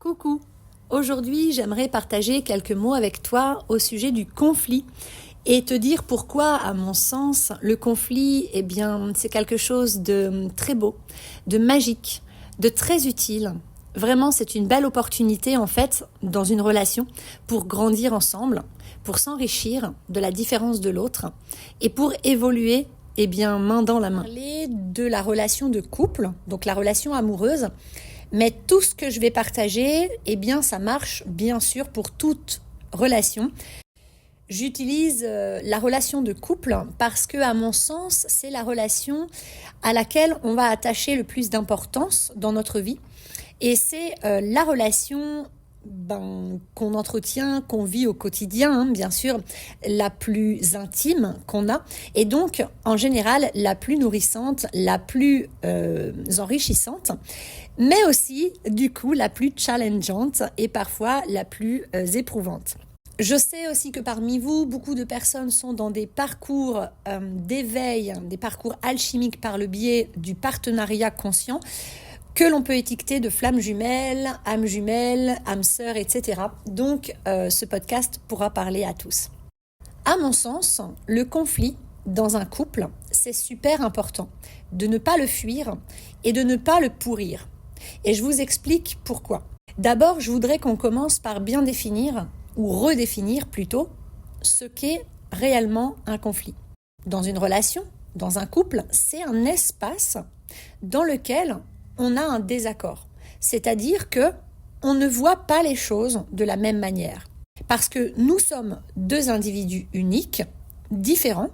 Coucou! Aujourd'hui, j'aimerais partager quelques mots avec toi au sujet du conflit et te dire pourquoi, à mon sens, le conflit, c'est quelque chose de très beau, de magique, de très utile. Vraiment, c'est une belle opportunité, en fait, dans une relation pour grandir ensemble, pour s'enrichir de la différence de l'autre et pour évoluer, main dans la main. Parler de la relation de couple, donc la relation amoureuse. Mais tout ce que je vais partager, ça marche bien sûr pour toute relation. J'utilise la relation de couple parce que, à mon sens, c'est la relation à laquelle on va attacher le plus d'importance dans notre vie. Et c'est la relation qu'on entretient, qu'on vit au quotidien, bien sûr, la plus intime qu'on a. Et donc, en général, la plus nourrissante, la plus enrichissante. Mais aussi, du coup, la plus challengeante et parfois la plus éprouvante. Je sais aussi que parmi vous, beaucoup de personnes sont dans des parcours d'éveil, des parcours alchimiques par le biais du partenariat conscient, que l'on peut étiqueter de flammes jumelles, âme sœur, etc. Donc, ce podcast pourra parler à tous. À mon sens, le conflit dans un couple, c'est super important de ne pas le fuir et de ne pas le pourrir. Et je vous explique pourquoi. D'abord, je voudrais qu'on commence par bien définir, ou redéfinir plutôt, ce qu'est réellement un conflit. Dans une relation, dans un couple, c'est un espace dans lequel on a un désaccord. C'est-à-dire que on ne voit pas les choses de la même manière. Parce que nous sommes deux individus uniques, différents.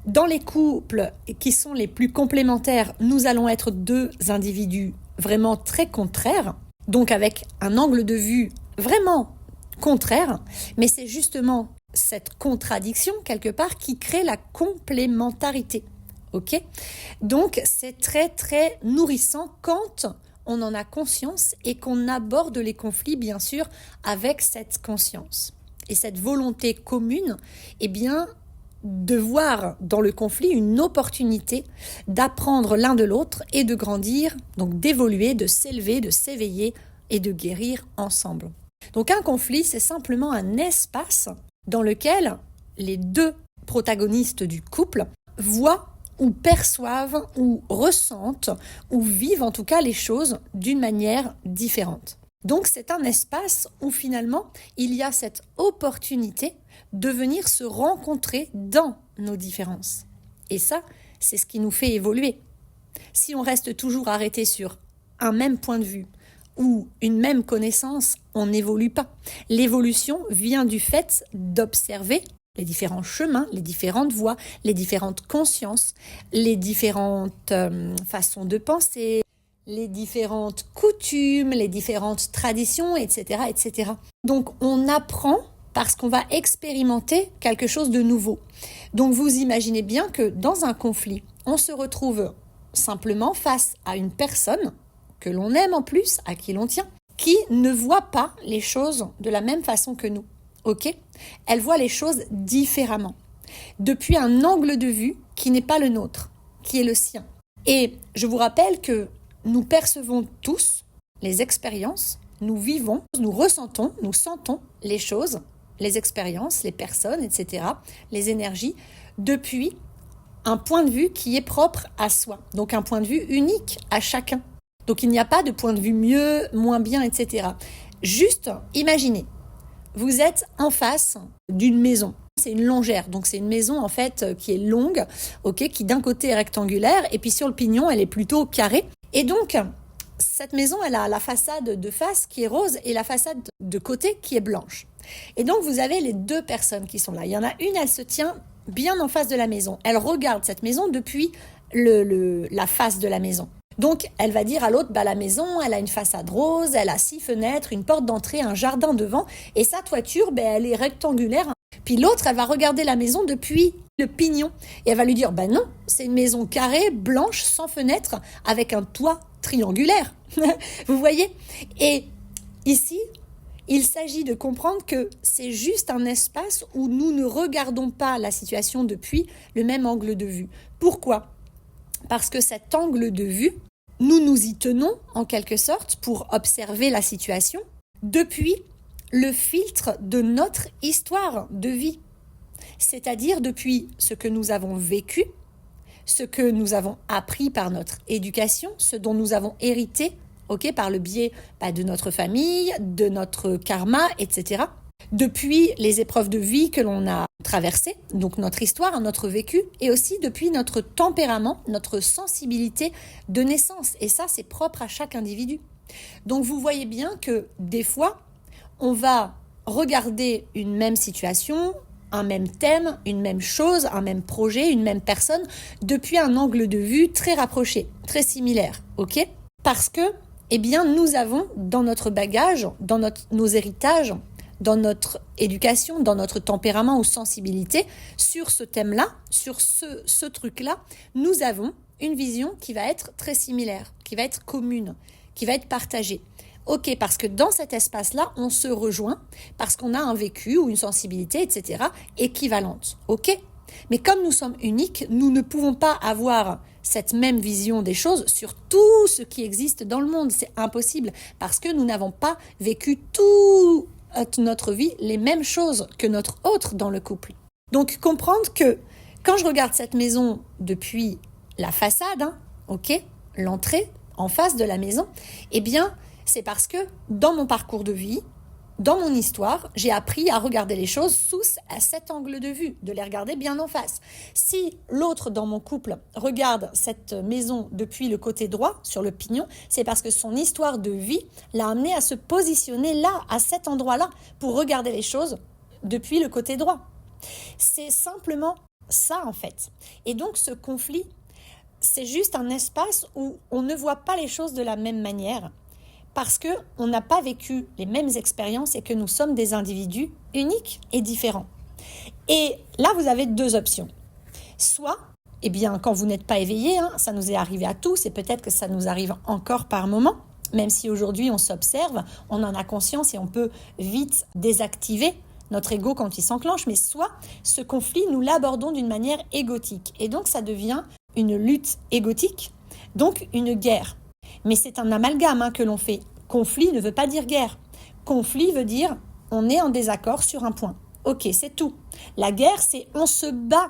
Dans les couples qui sont les plus complémentaires, nous allons être deux individus vraiment très contraires, donc avec un angle de vue vraiment contraire, mais c'est justement cette contradiction quelque part qui crée la complémentarité. Ok ? Donc c'est très très nourrissant quand on en a conscience et qu'on aborde les conflits bien sûr avec cette conscience et cette volonté commune, de voir dans le conflit une opportunité d'apprendre l'un de l'autre et de grandir, donc d'évoluer, de s'élever, de s'éveiller et de guérir ensemble. Donc un conflit, c'est simplement un espace dans lequel les deux protagonistes du couple voient ou perçoivent ou ressentent ou vivent en tout cas les choses d'une manière différente. Donc c'est un espace où finalement il y a cette opportunité de venir se rencontrer dans nos différences. Et ça, c'est ce qui nous fait évoluer. Si on reste toujours arrêté sur un même point de vue ou une même connaissance, on n'évolue pas. L'évolution vient du fait d'observer les différents chemins, les différentes voies, les différentes consciences, les différentes façons de penser, les différentes coutumes, les différentes traditions, etc., etc. Donc, on apprend parce qu'on va expérimenter quelque chose de nouveau. Donc, vous imaginez bien que dans un conflit, on se retrouve simplement face à une personne que l'on aime en plus, à qui l'on tient, qui ne voit pas les choses de la même façon que nous. Ok ? Elle voit les choses différemment, depuis un angle de vue qui n'est pas le nôtre, qui est le sien. Et je vous rappelle que nous percevons tous les expériences, nous vivons, nous ressentons, nous sentons les choses, les expériences, les personnes, etc., les énergies, depuis un point de vue qui est propre à soi. Donc un point de vue unique à chacun. Donc il n'y a pas de point de vue mieux, moins bien, etc. Juste imaginez, vous êtes en face d'une maison. C'est une longère, donc c'est une maison en fait qui est longue, qui d'un côté est rectangulaire et puis sur le pignon elle est plutôt carrée. Et donc, cette maison, elle a la façade de face qui est rose et la façade de côté qui est blanche. Et donc, vous avez les deux personnes qui sont là. Il y en a une, elle se tient bien en face de la maison. Elle regarde cette maison depuis la face de la maison. Donc, elle va dire à l'autre, la maison, elle a une façade rose, elle a 6 fenêtres, une porte d'entrée, un jardin devant. Et sa toiture, elle est rectangulaire. Puis l'autre, elle va regarder la maison depuis le pignon. Et elle va lui dire, non, c'est une maison carrée, blanche, sans fenêtre, avec un toit triangulaire. Vous voyez ? Et ici, il s'agit de comprendre que c'est juste un espace où nous ne regardons pas la situation depuis le même angle de vue. Pourquoi ? Parce que cet angle de vue nous nous y tenons en quelque sorte pour observer la situation depuis le filtre de notre histoire de vie, c'est-à-dire depuis ce que nous avons vécu, ce que nous avons appris par notre éducation, ce dont nous avons hérité, par le biais de notre famille, de notre karma, etc. Depuis les épreuves de vie que l'on a traversées, donc notre histoire, notre vécu, et aussi depuis notre tempérament, notre sensibilité de naissance. Et ça, c'est propre à chaque individu. Donc vous voyez bien que des fois, on va regarder une même situation, un même thème, une même chose, un même projet, une même personne, depuis un angle de vue très rapproché, très similaire, Parce que, nous avons dans notre bagage, dans nos héritages, dans notre éducation, dans notre tempérament ou sensibilité, sur ce thème-là, sur ce truc-là, nous avons une vision qui va être très similaire, qui va être commune, qui va être partagée. Parce que dans cet espace-là, on se rejoint parce qu'on a un vécu ou une sensibilité, etc., équivalente. Mais comme nous sommes uniques, nous ne pouvons pas avoir cette même vision des choses sur tout ce qui existe dans le monde. C'est impossible parce que nous n'avons pas vécu toute notre vie les mêmes choses que notre autre dans le couple. Donc comprendre que quand je regarde cette maison depuis la façade, l'entrée en face de la maison, c'est parce que dans mon parcours de vie, dans mon histoire, j'ai appris à regarder les choses sous cet angle de vue, de les regarder bien en face. Si l'autre dans mon couple regarde cette maison depuis le côté droit, sur le pignon, c'est parce que son histoire de vie l'a amené à se positionner là, à cet endroit-là, pour regarder les choses depuis le côté droit. C'est simplement ça en fait. Et donc ce conflit, c'est juste un espace où on ne voit pas les choses de la même manière, parce qu'on n'a pas vécu les mêmes expériences et que nous sommes des individus uniques et différents. Et là, vous avez deux options. Soit, quand vous n'êtes pas éveillé, ça nous est arrivé à tous et peut-être que ça nous arrive encore par moment, même si aujourd'hui on s'observe, on en a conscience et on peut vite désactiver notre ego quand il s'enclenche, mais soit ce conflit, nous l'abordons d'une manière égotique. Et donc ça devient une lutte égotique, donc une guerre. Mais c'est un amalgame que l'on fait. Conflit ne veut pas dire guerre. Conflit veut dire on est en désaccord sur un point. C'est tout. La guerre, c'est on se bat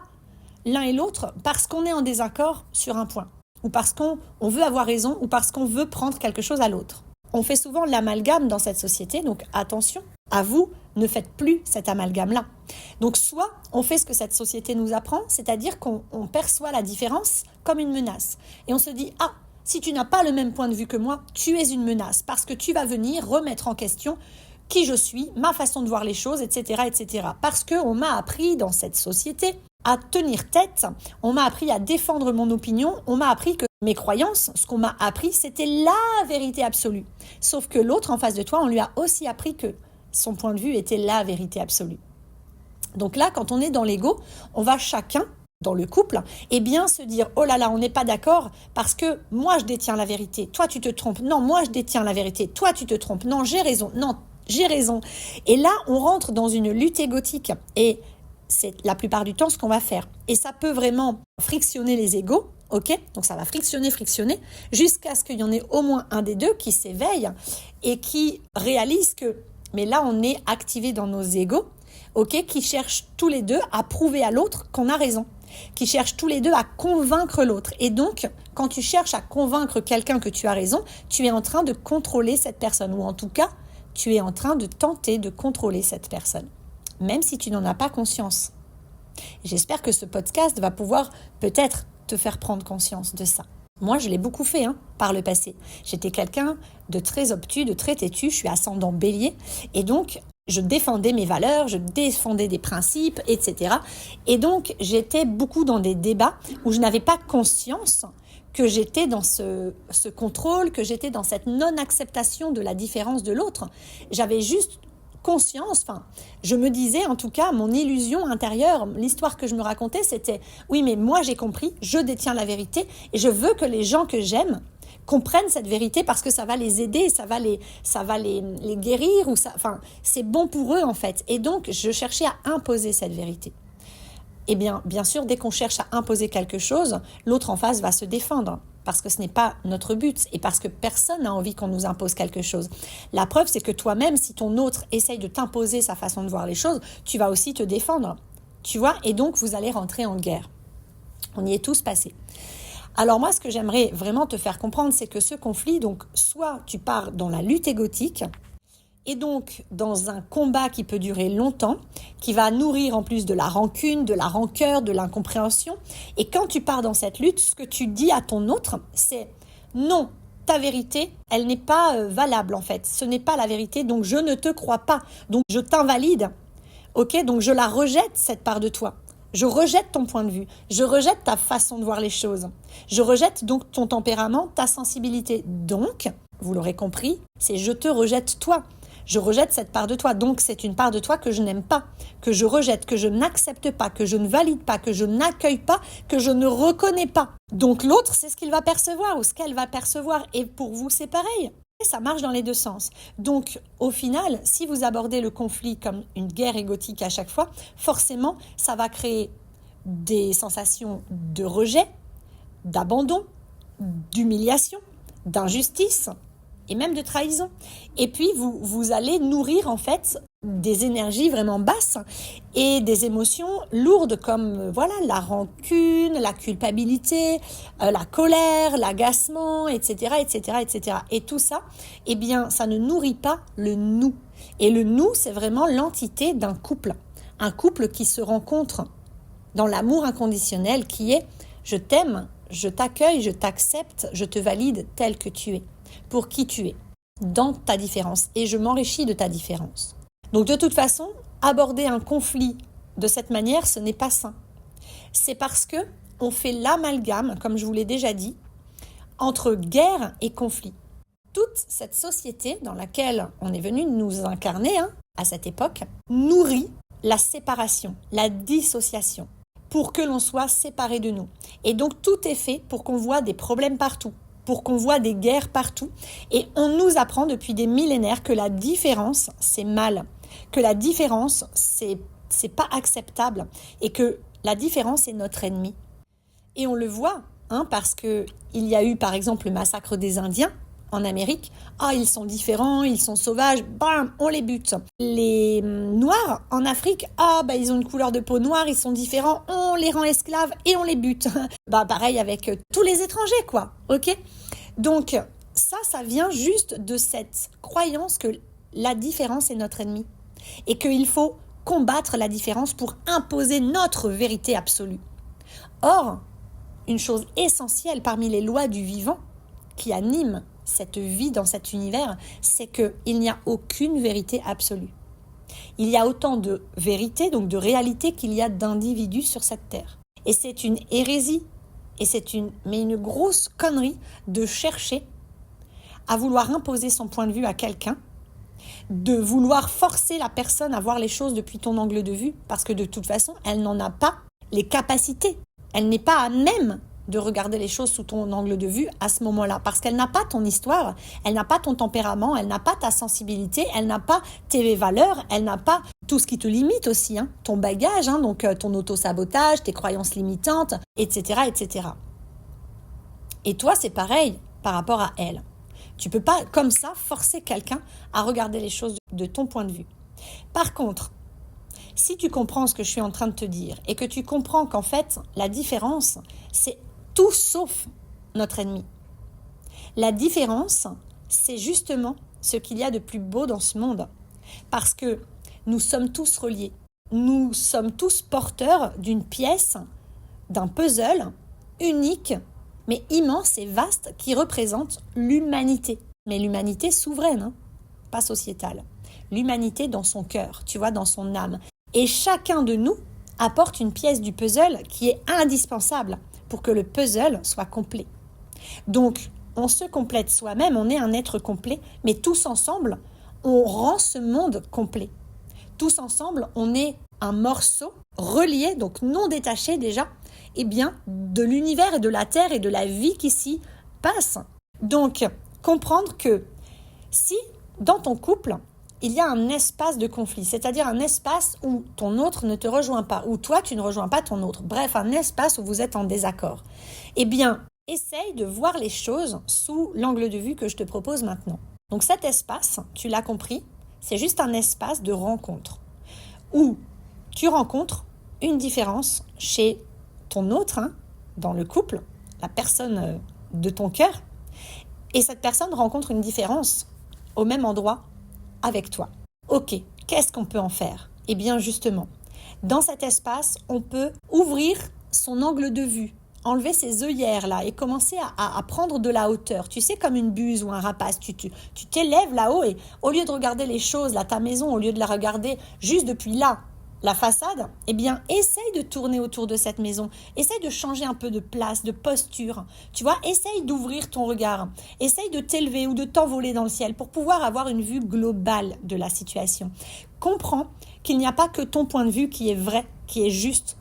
l'un et l'autre parce qu'on est en désaccord sur un point. Ou parce qu'on veut avoir raison ou parce qu'on veut prendre quelque chose à l'autre. On fait souvent l'amalgame dans cette société, donc attention, à vous, ne faites plus cet amalgame-là. Donc soit on fait ce que cette société nous apprend, c'est-à-dire qu'on perçoit la différence comme une menace. Et on se dit, si tu n'as pas le même point de vue que moi, tu es une menace parce que tu vas venir remettre en question qui je suis, ma façon de voir les choses, etc., etc. Parce qu'on m'a appris dans cette société à tenir tête, on m'a appris à défendre mon opinion, on m'a appris que mes croyances, ce qu'on m'a appris, c'était la vérité absolue. Sauf que l'autre en face de toi, on lui a aussi appris que son point de vue était la vérité absolue. Donc là, quand on est dans l'ego, on va chacun dans le couple, se dire « Oh là là, on n'est pas d'accord parce que moi je détiens la vérité, toi tu te trompes, non, moi je détiens la vérité, toi tu te trompes, non, j'ai raison, non, j'ai raison. » Et là, on rentre dans une lutte égotique et c'est la plupart du temps ce qu'on va faire. Et ça peut vraiment frictionner les égos, donc ça va frictionner, jusqu'à ce qu'il y en ait au moins un des deux qui s'éveille et qui réalise que, mais là on est activé dans nos égos, qui cherchent tous les deux à prouver à l'autre qu'on a raison, qui cherchent tous les deux à convaincre l'autre. Et donc, quand tu cherches à convaincre quelqu'un que tu as raison, tu es en train de contrôler cette personne, ou en tout cas, tu es en train de tenter de contrôler cette personne, même si tu n'en as pas conscience. J'espère que ce podcast va pouvoir peut-être te faire prendre conscience de ça. Moi, je l'ai beaucoup fait par le passé. J'étais quelqu'un de très obtus, de très têtu, je suis ascendant bélier, et donc je défendais mes valeurs, je défendais des principes, etc. Et donc, j'étais beaucoup dans des débats où je n'avais pas conscience que j'étais dans ce contrôle, que j'étais dans cette non-acceptation de la différence de l'autre. J'avais juste conscience, je me disais en tout cas, mon illusion intérieure, l'histoire que je me racontais, c'était « Oui, mais moi j'ai compris, je détiens la vérité et je veux que les gens que j'aime comprennent cette vérité parce que ça va les aider, ça va les guérir, ou c'est bon pour eux en fait. » Et donc, je cherchais à imposer cette vérité. Et bien sûr, dès qu'on cherche à imposer quelque chose, l'autre en face va se défendre. parce que ce n'est pas notre but et parce que personne n'a envie qu'on nous impose quelque chose. La preuve, c'est que toi-même, si ton autre essaye de t'imposer sa façon de voir les choses, tu vas aussi te défendre, tu vois, et donc vous allez rentrer en guerre. On y est tous passés. Alors moi, ce que j'aimerais vraiment te faire comprendre, c'est que ce conflit, donc soit tu pars dans la lutte égotique, et donc dans un combat qui peut durer longtemps, qui va nourrir en plus de la rancune, de la rancœur, de l'incompréhension. Et quand tu pars dans cette lutte, ce que tu dis à ton autre, c'est non, ta vérité, elle n'est pas valable en fait. Ce n'est pas la vérité, donc je ne te crois pas. Donc je t'invalide. Ok, donc je la rejette, cette part de toi. Je rejette ton point de vue. Je rejette ta façon de voir les choses. Je rejette donc ton tempérament, ta sensibilité. Donc, vous l'aurez compris, c'est je te rejette toi. Je rejette cette part de toi, donc c'est une part de toi que je n'aime pas, que je rejette, que je n'accepte pas, que je ne valide pas, que je n'accueille pas, que je ne reconnais pas. Donc l'autre, c'est ce qu'il va percevoir ou ce qu'elle va percevoir. Et pour vous, c'est pareil. Et ça marche dans les deux sens. Donc au final, si vous abordez le conflit comme une guerre égotique à chaque fois, forcément, ça va créer des sensations de rejet, d'abandon, d'humiliation, d'injustice, et même de trahison. Et puis, vous allez nourrir en fait des énergies vraiment basses et des émotions lourdes comme voilà la rancune, la culpabilité, la colère, l'agacement, etc., etc., etc. Et tout ça, eh bien, ça ne nourrit pas le nous. Et le nous, c'est vraiment l'entité d'un couple. Un couple qui se rencontre dans l'amour inconditionnel qui est « je t'aime, je t'accueille, je t'accepte, je te valide tel que tu es ». Pour qui tu es, dans ta différence, et je m'enrichis de ta différence. Donc de toute façon, aborder un conflit de cette manière, ce n'est pas sain. C'est parce que on fait l'amalgame, comme je vous l'ai déjà dit, entre guerre et conflit. Toute cette société dans laquelle on est venu nous incarner, à cette époque, nourrit la séparation, la dissociation, pour que l'on soit séparés de nous. Et donc tout est fait pour qu'on voit des problèmes partout, pour qu'on voit des guerres partout. Et on nous apprend depuis des millénaires que la différence, c'est mal, que la différence, c'est pas acceptable et que la différence est notre ennemi. Et on le voit, parce que il y a eu par exemple le massacre des Indiens en Amérique. Ah, ils sont différents, ils sont sauvages, bam, on les bute. Les Noirs en Afrique, ils ont une couleur de peau noire, ils sont différents, on les rend esclaves et on les bute. Pareil avec tous les étrangers, quoi, ok ? Donc, ça vient juste de cette croyance que la différence est notre ennemi et qu'il faut combattre la différence pour imposer notre vérité absolue. Or, une chose essentielle parmi les lois du vivant qui animent cette vie dans cet univers, c'est qu'il n'y a aucune vérité absolue. Il y a autant de vérité, donc de réalité, qu'il y a d'individus sur cette terre. Et c'est une hérésie, et c'est une grosse connerie de chercher à vouloir imposer son point de vue à quelqu'un, de vouloir forcer la personne à voir les choses depuis ton angle de vue, parce que de toute façon, elle n'en a pas les capacités. Elle n'est pas à même de regarder les choses sous ton angle de vue à ce moment-là, parce qu'elle n'a pas ton histoire, elle n'a pas ton tempérament, elle n'a pas ta sensibilité, elle n'a pas tes valeurs, elle n'a pas tout ce qui te limite aussi, ton bagage, donc ton auto-sabotage, tes croyances limitantes, etc., etc. Et toi, c'est pareil par rapport à elle. Tu peux pas, comme ça, forcer quelqu'un à regarder les choses de ton point de vue. Par contre, si tu comprends ce que je suis en train de te dire et que tu comprends qu'en fait, la différence, c'est tout sauf notre ennemi. La différence, c'est justement ce qu'il y a de plus beau dans ce monde. Parce que nous sommes tous reliés. Nous sommes tous porteurs d'une pièce, d'un puzzle unique, mais immense et vaste, qui représente l'humanité. Mais l'humanité souveraine, pas sociétale. L'humanité dans son cœur, tu vois, dans son âme. Et chacun de nous apporte une pièce du puzzle qui est indispensable pour que le puzzle soit complet. Donc, on se complète soi-même, on est un être complet, mais tous ensemble, on rend ce monde complet. Tous ensemble, on est un morceau relié, donc non détaché déjà, de l'univers et de la Terre et de la vie qui s'y passe. Donc, comprendre que si, dans ton couple, il y a un espace de conflit, c'est-à-dire un espace où ton autre ne te rejoint pas, où toi tu ne rejoins pas ton autre, bref, un espace où vous êtes en désaccord. essaye de voir les choses sous l'angle de vue que je te propose maintenant. Donc cet espace, tu l'as compris, c'est juste un espace de rencontre où tu rencontres une différence chez ton autre, dans le couple, la personne de ton cœur, et cette personne rencontre une différence au même endroit avec toi. Ok, qu'est-ce qu'on peut en faire ? Eh bien justement, dans cet espace, on peut ouvrir son angle de vue, enlever ses œillères là et commencer à prendre de la hauteur. Tu sais, comme une buse ou un rapace, tu t'élèves là-haut et au lieu de regarder les choses, là, ta maison, au lieu de la regarder juste depuis là, la façade, eh bien, essaye de tourner autour de cette maison. Essaye de changer un peu de place, de posture. Tu vois, essaye d'ouvrir ton regard. Essaye de t'élever ou de t'envoler dans le ciel pour pouvoir avoir une vue globale de la situation. Comprends qu'il n'y a pas que ton point de vue qui est vrai, qui est juste,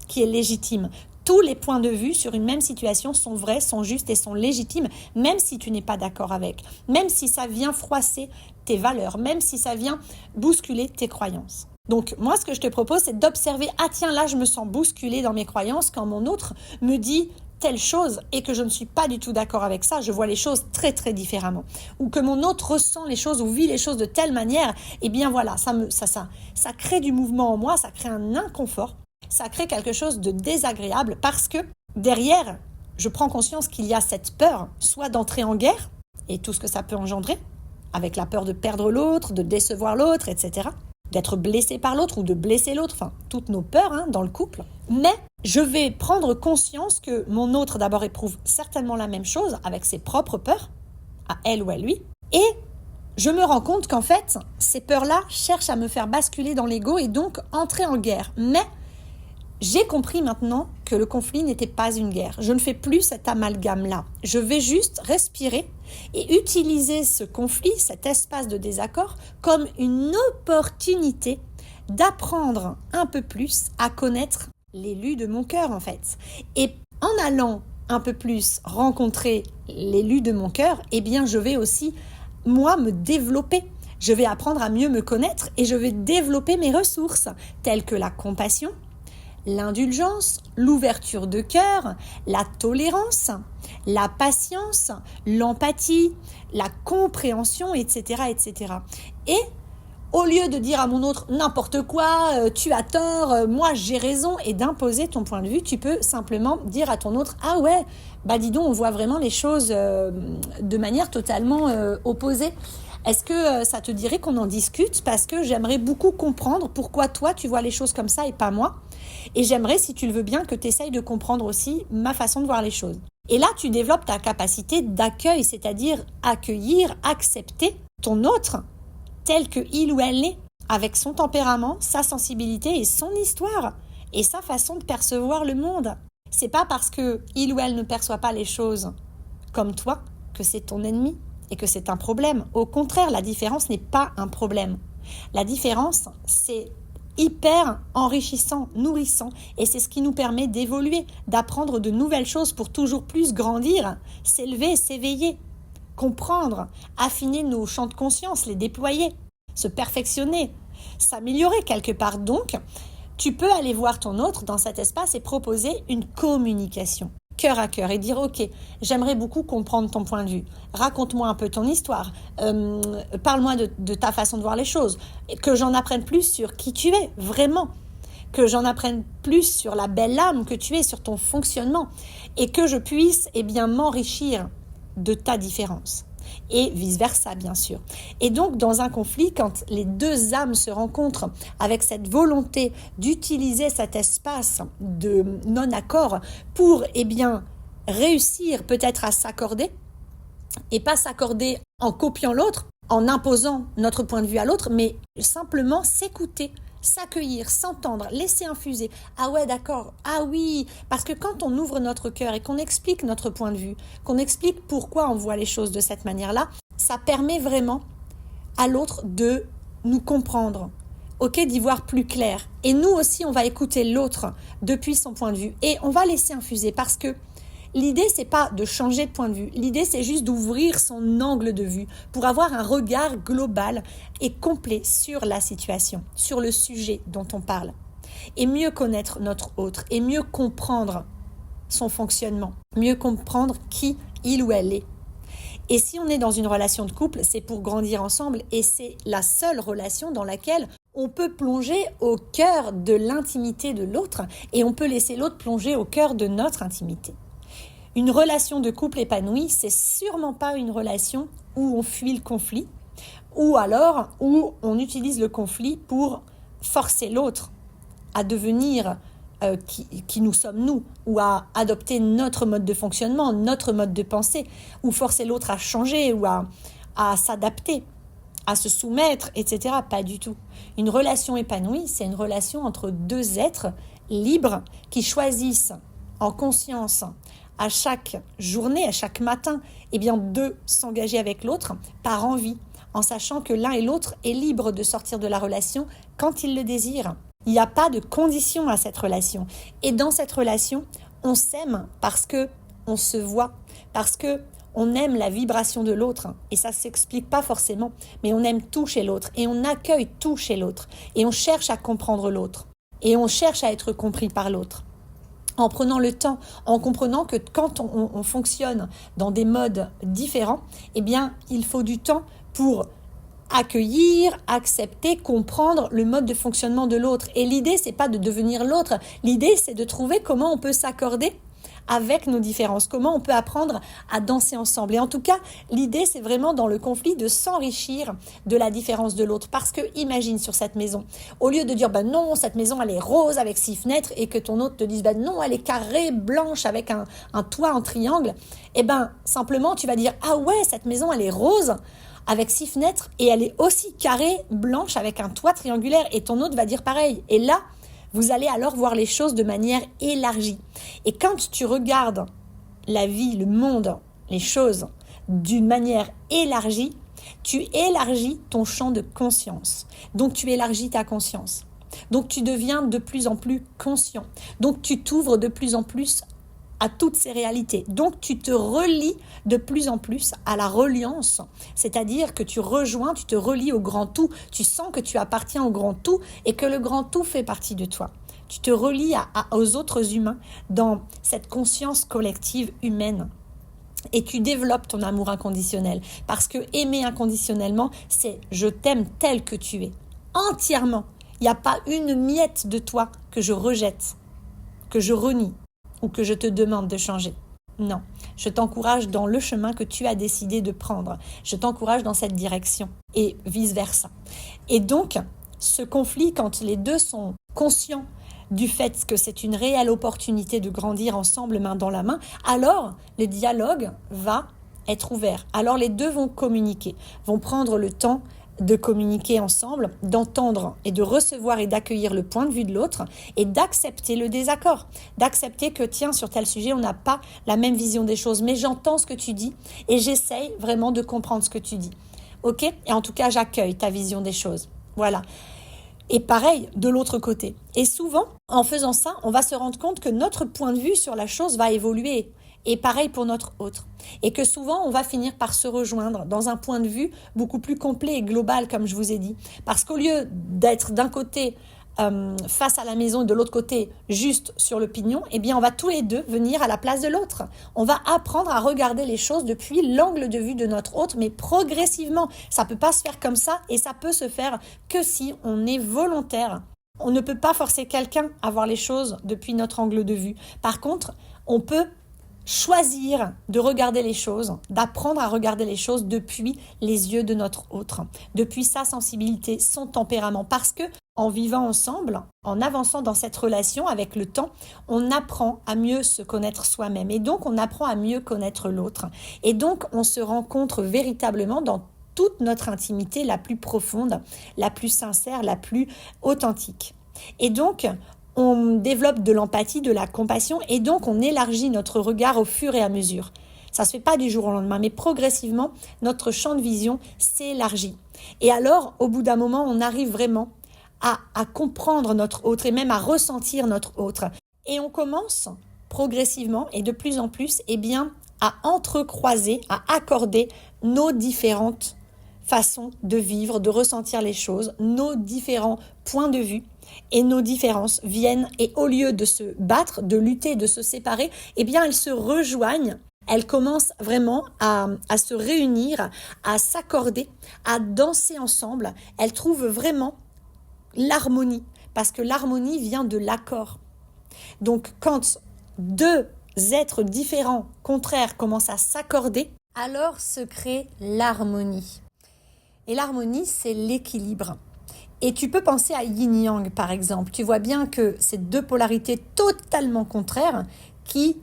qui est légitime. Tous les points de vue sur une même situation sont vrais, sont justes et sont légitimes, même si tu n'es pas d'accord avec, même si ça vient froisser tes valeurs, même si ça vient bousculer tes croyances. Donc, moi, ce que je te propose, c'est d'observer, ah tiens, là, je me sens bousculée dans mes croyances quand mon autre me dit telle chose et que je ne suis pas du tout d'accord avec ça, je vois les choses très, très différemment. Ou que mon autre ressent les choses ou vit les choses de telle manière, eh bien voilà, ça crée du mouvement en moi, ça crée un inconfort, ça crée quelque chose de désagréable parce que derrière, je prends conscience qu'il y a cette peur, soit d'entrer en guerre et tout ce que ça peut engendrer, avec la peur de perdre l'autre, de décevoir l'autre, etc., d'être blessé par l'autre ou de blesser l'autre, enfin, toutes nos peurs dans le couple. Mais je vais prendre conscience que mon autre d'abord éprouve certainement la même chose avec ses propres peurs, à elle ou à lui, et je me rends compte qu'en fait, ces peurs-là cherchent à me faire basculer dans l'ego et donc entrer en guerre. Mais j'ai compris maintenant que le conflit n'était pas une guerre. Je ne fais plus cet amalgame-là. Je vais juste respirer et utiliser ce conflit, cet espace de désaccord, comme une opportunité d'apprendre un peu plus à connaître l'élu de mon cœur, en fait. Et en allant un peu plus rencontrer l'élu de mon cœur, eh bien, je vais aussi, moi, me développer. Je vais apprendre à mieux me connaître et je vais développer mes ressources, telles que la compassion, l'indulgence, l'ouverture de cœur, la tolérance, la patience, l'empathie, la compréhension, etc., etc. Et au lieu de dire à mon autre n'importe quoi, tu as tort, moi j'ai raison, et d'imposer ton point de vue, tu peux simplement dire à ton autre ah ouais, bah dis donc, on voit vraiment les choses de manière totalement opposée. Est-ce que ça te dirait qu'on en discute parce que j'aimerais beaucoup comprendre pourquoi toi tu vois les choses comme ça et pas moi. Et j'aimerais, si tu le veux bien, que tu essayes de comprendre aussi ma façon de voir les choses. Et là, tu développes ta capacité d'accueil, c'est-à-dire accueillir, accepter ton autre tel qu'il ou elle est, avec son tempérament, sa sensibilité et son histoire, et sa façon de percevoir le monde. C'est pas parce que il ou elle ne perçoit pas les choses comme toi que c'est ton ennemi et que c'est un problème. Au contraire, la différence n'est pas un problème. La différence, c'est hyper enrichissant, nourrissant, et c'est ce qui nous permet d'évoluer, d'apprendre de nouvelles choses pour toujours plus grandir, s'élever, s'éveiller, comprendre, affiner nos champs de conscience, les déployer, se perfectionner, s'améliorer quelque part. Donc, tu peux aller voir ton autre dans cet espace et proposer une communication, cœur à cœur, et dire ok, j'aimerais beaucoup comprendre ton point de vue, raconte-moi un peu ton histoire, parle-moi de ta façon de voir les choses, que j'en apprenne plus sur qui tu es, vraiment, que j'en apprenne plus sur la belle âme que tu es, sur ton fonctionnement, et que je puisse m'enrichir de ta différence. Et vice-versa, bien sûr. Et donc, dans un conflit, quand les deux âmes se rencontrent avec cette volonté d'utiliser cet espace de non-accord pour, réussir peut-être à s'accorder, et pas s'accorder en copiant l'autre, en imposant notre point de vue à l'autre, mais simplement s'écouter, s'accueillir, s'entendre, laisser infuser. Ah ouais, d'accord, ah oui, parce que quand on ouvre notre cœur et qu'on explique notre point de vue, qu'on explique pourquoi on voit les choses de cette manière-là, ça permet vraiment à l'autre de nous comprendre, ok, d'y voir plus clair. Et nous aussi, on va écouter l'autre depuis son point de vue et on va laisser infuser parce que l'idée, c'est pas de changer de point de vue. L'idée, c'est juste d'ouvrir son angle de vue pour avoir un regard global et complet sur la situation, sur le sujet dont on parle. Et mieux connaître notre autre et mieux comprendre son fonctionnement, mieux comprendre qui il ou elle est. Et si on est dans une relation de couple, c'est pour grandir ensemble et c'est la seule relation dans laquelle on peut plonger au cœur de l'intimité de l'autre et on peut laisser l'autre plonger au cœur de notre intimité. Une relation de couple épanouie, c'est sûrement pas une relation où on fuit le conflit ou alors où on utilise le conflit pour forcer l'autre à devenir qui nous sommes nous, ou à adopter notre mode de fonctionnement, notre mode de pensée, ou forcer l'autre à changer, ou à s'adapter, à se soumettre, etc. Pas du tout. Une relation épanouie, c'est une relation entre deux êtres libres qui choisissent en conscience à chaque journée, à chaque matin, de s'engager avec l'autre par envie, en sachant que l'un et l'autre est libre de sortir de la relation quand il le désire. Il n'y a pas de condition à cette relation. Et dans cette relation, on s'aime parce que on se voit, parce que on aime la vibration de l'autre. Et ça ne s'explique pas forcément, mais on aime tout chez l'autre et on accueille tout chez l'autre. Et on cherche à comprendre l'autre. Et on cherche à être compris par l'autre. En prenant le temps, en comprenant que quand on fonctionne dans des modes différents, il faut du temps pour accueillir, accepter, comprendre le mode de fonctionnement de l'autre. Et l'idée, c'est pas de devenir l'autre. L'idée, c'est de trouver comment on peut s'accorder avec nos différences, comment on peut apprendre à danser ensemble. Et en tout cas, l'idée, c'est vraiment dans le conflit de s'enrichir de la différence de l'autre. Parce que imagine sur cette maison, au lieu de dire non, cette maison elle est rose avec 6 fenêtres et que ton autre te dise non, elle est carrée, blanche avec un toit en triangle, simplement tu vas dire ah ouais, cette maison elle est rose avec 6 fenêtres et elle est aussi carrée, blanche avec un toit triangulaire et ton autre va dire pareil. Et là, vous allez alors voir les choses de manière élargie. Et quand tu regardes la vie, le monde, les choses d'une manière élargie, tu élargis ton champ de conscience. Donc tu élargis ta conscience. Donc tu deviens de plus en plus conscient. Donc tu t'ouvres de plus en plus à toutes ces réalités. Donc tu te relies de plus en plus à la reliance, c'est-à-dire que tu te relies au grand tout, tu sens que tu appartiens au grand tout et que le grand tout fait partie de toi. Tu te relies aux autres humains dans cette conscience collective humaine. Et tu développes ton amour inconditionnel. Parce que aimer inconditionnellement, c'est je t'aime tel que tu es. Entièrement. Il n'y a pas une miette de toi que je rejette, que je renie ou que je te demande de changer. Non, je t'encourage dans le chemin que tu as décidé de prendre. Je t'encourage dans cette direction et vice-versa. Et donc, ce conflit, quand les deux sont conscients du fait que c'est une réelle opportunité de grandir ensemble main dans la main, alors le dialogue va être ouvert. Alors les deux vont communiquer, vont prendre le temps de communiquer ensemble, d'entendre et de recevoir et d'accueillir le point de vue de l'autre et d'accepter le désaccord, d'accepter que tiens, sur tel sujet, on n'a pas la même vision des choses, mais j'entends ce que tu dis et j'essaye vraiment de comprendre ce que tu dis. Ok ? Et en tout cas, j'accueille ta vision des choses. Voilà. Et pareil, de l'autre côté. Et souvent, en faisant ça, on va se rendre compte que notre point de vue sur la chose va évoluer. Et pareil pour notre autre. Et que souvent, on va finir par se rejoindre dans un point de vue beaucoup plus complet et global, comme je vous ai dit. Parce qu'au lieu d'être d'un côté face à la maison et de l'autre côté juste sur le pignon, on va tous les deux venir à la place de l'autre. On va apprendre à regarder les choses depuis l'angle de vue de notre autre, mais progressivement. Ça peut pas se faire comme ça et ça peut se faire que si on est volontaire. On ne peut pas forcer quelqu'un à voir les choses depuis notre angle de vue. Par contre, on peut choisir de regarder les choses, d'apprendre à regarder les choses depuis les yeux de notre autre, depuis sa sensibilité, son tempérament. Parce que en vivant ensemble, en avançant dans cette relation avec le temps, on apprend à mieux se connaître soi-même et donc on apprend à mieux connaître l'autre. Et donc on se rencontre véritablement dans toute notre intimité la plus profonde, la plus sincère, la plus authentique. Et donc, on développe de l'empathie, de la compassion et donc on élargit notre regard au fur et à mesure. Ça ne se fait pas du jour au lendemain, mais progressivement, notre champ de vision s'élargit. Et alors, au bout d'un moment, on arrive vraiment à comprendre notre autre et même à ressentir notre autre. Et on commence progressivement et de plus en plus à entrecroiser, à accorder nos différentes façons de vivre, de ressentir les choses, nos différents points de vue et nos différences viennent et au lieu de se battre, de lutter, de se séparer, eh bien elles se rejoignent. Elles commencent vraiment à se réunir, à s'accorder, à danser ensemble. Elles trouvent vraiment l'harmonie parce que l'harmonie vient de l'accord. Donc quand deux êtres différents, contraires, commencent à s'accorder, alors se crée l'harmonie. Et l'harmonie, c'est l'équilibre. Et tu peux penser à yin-yang, par exemple. Tu vois bien que c'est deux polarités totalement contraires qui,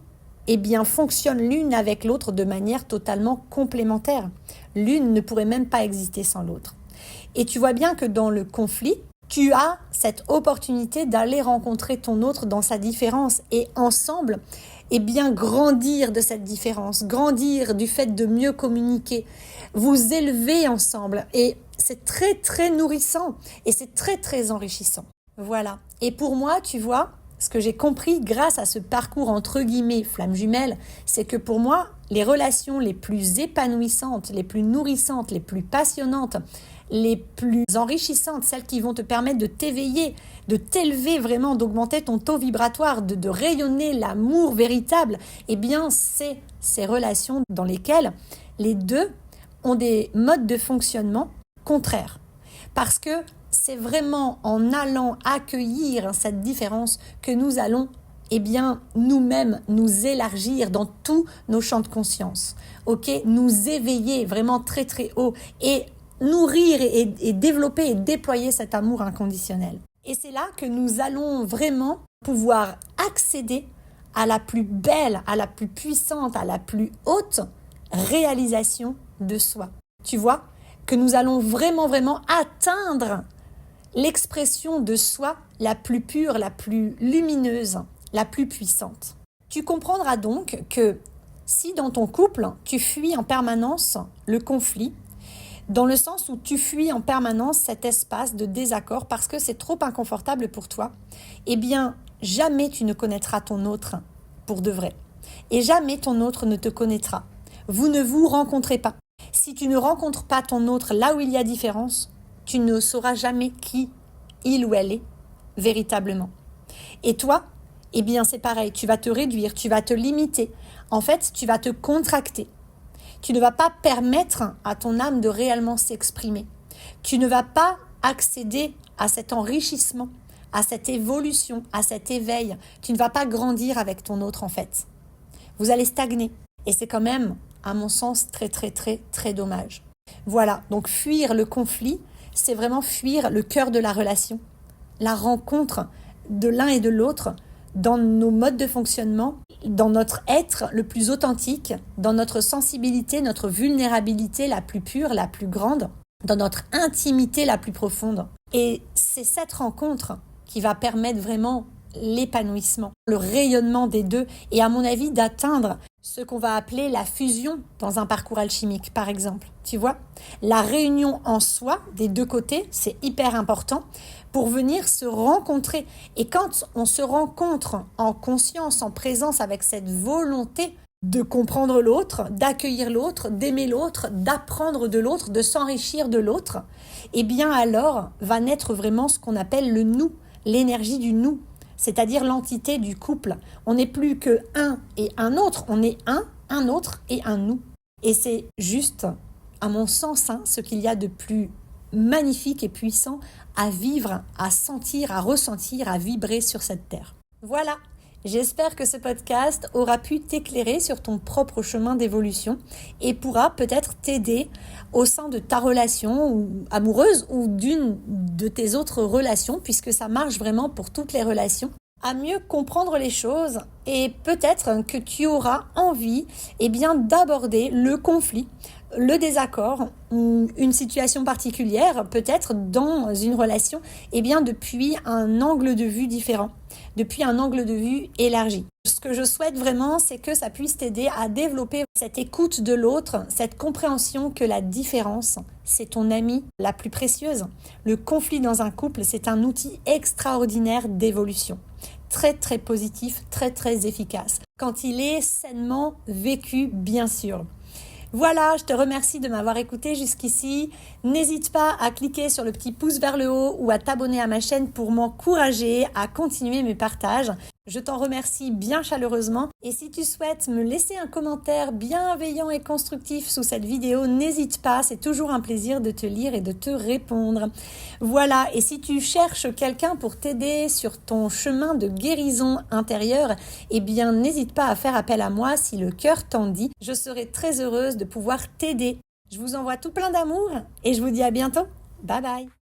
fonctionnent l'une avec l'autre de manière totalement complémentaire. L'une ne pourrait même pas exister sans l'autre. Et tu vois bien que dans le conflit, tu as cette opportunité d'aller rencontrer ton autre dans sa différence et ensemble, grandir de cette différence, grandir du fait de mieux communiquer, vous élever ensemble et c'est très très nourrissant et c'est très très enrichissant. Voilà. Et pour moi, tu vois, ce que j'ai compris grâce à ce parcours entre guillemets flamme jumelle, c'est que pour moi, les relations les plus épanouissantes, les plus nourrissantes, les plus passionnantes, les plus enrichissantes, celles qui vont te permettre de t'éveiller, de t'élever vraiment, d'augmenter ton taux vibratoire, de rayonner l'amour véritable, c'est ces relations dans lesquelles les deux ont des modes de fonctionnement contraires. Parce que c'est vraiment en allant accueillir cette différence que nous allons nous-mêmes nous élargir dans tous nos champs de conscience. Nous éveiller vraiment très très haut et nourrir et développer et déployer cet amour inconditionnel. Et c'est là que nous allons vraiment pouvoir accéder à la plus belle, à la plus puissante, à la plus haute réalisation de soi. Tu vois que nous allons vraiment atteindre l'expression de soi la plus pure, la plus lumineuse, la plus puissante. Tu comprendras donc que si dans ton couple, tu fuis en permanence le conflit, dans le sens où tu fuis en permanence cet espace de désaccord parce que c'est trop inconfortable pour toi, jamais tu ne connaîtras ton autre pour de vrai. Et jamais ton autre ne te connaîtra. Vous ne vous rencontrez pas. Si tu ne rencontres pas ton autre là où il y a différence, tu ne sauras jamais qui il ou elle est véritablement. Et toi, c'est pareil, tu vas te réduire, tu vas te limiter. En fait, tu vas te contracter. Tu ne vas pas permettre à ton âme de réellement s'exprimer. Tu ne vas pas accéder à cet enrichissement, à cette évolution, à cet éveil. Tu ne vas pas grandir avec ton autre en fait. Vous allez stagner. Et c'est quand même, à mon sens, très très très très dommage. Voilà, donc fuir le conflit, c'est vraiment fuir le cœur de la relation. La rencontre de l'un et de l'autre dans nos modes de fonctionnement, dans notre être le plus authentique, dans notre sensibilité, notre vulnérabilité la plus pure, la plus grande, dans notre intimité la plus profonde. Et c'est cette rencontre qui va permettre vraiment l'épanouissement, le rayonnement des deux et à mon avis d'atteindre ce qu'on va appeler la fusion dans un parcours alchimique par exemple. Tu vois, la réunion en soi des deux côtés, c'est hyper important pour venir se rencontrer. Et quand on se rencontre en conscience, en présence avec cette volonté de comprendre l'autre, d'accueillir l'autre, d'aimer l'autre, d'apprendre de l'autre, de s'enrichir de l'autre, alors va naître vraiment ce qu'on appelle le nous, l'énergie du nous, c'est-à-dire l'entité du couple. On n'est plus que un et un autre, on est un autre et un nous. Et c'est juste, à mon sens, ce qu'il y a de plus magnifique et puissant à vivre, à sentir, à ressentir, à vibrer sur cette terre. Voilà, j'espère que ce podcast aura pu t'éclairer sur ton propre chemin d'évolution et pourra peut-être t'aider au sein de ta relation amoureuse ou d'une de tes autres relations, puisque ça marche vraiment pour toutes les relations, à mieux comprendre les choses et peut-être que tu auras envie d'aborder le conflit, le désaccord ou une situation particulière, peut-être dans une relation, depuis un angle de vue différent, depuis un angle de vue élargi. Ce que je souhaite vraiment, c'est que ça puisse t'aider à développer cette écoute de l'autre, cette compréhension que la différence, c'est ton amie la plus précieuse. Le conflit dans un couple, c'est un outil extraordinaire d'évolution. Très très positif, très très efficace. Quand il est sainement vécu, bien sûr. Voilà, je te remercie de m'avoir écouté jusqu'ici. N'hésite pas à cliquer sur le petit pouce vers le haut ou à t'abonner à ma chaîne pour m'encourager à continuer mes partages. Je t'en remercie bien chaleureusement et si tu souhaites me laisser un commentaire bienveillant et constructif sous cette vidéo, n'hésite pas, c'est toujours un plaisir de te lire et de te répondre. Voilà, et si tu cherches quelqu'un pour t'aider sur ton chemin de guérison intérieure, eh bien n'hésite pas à faire appel à moi si le cœur t'en dit. Je serai très heureuse de pouvoir t'aider. Je vous envoie tout plein d'amour et je vous dis à bientôt. Bye bye.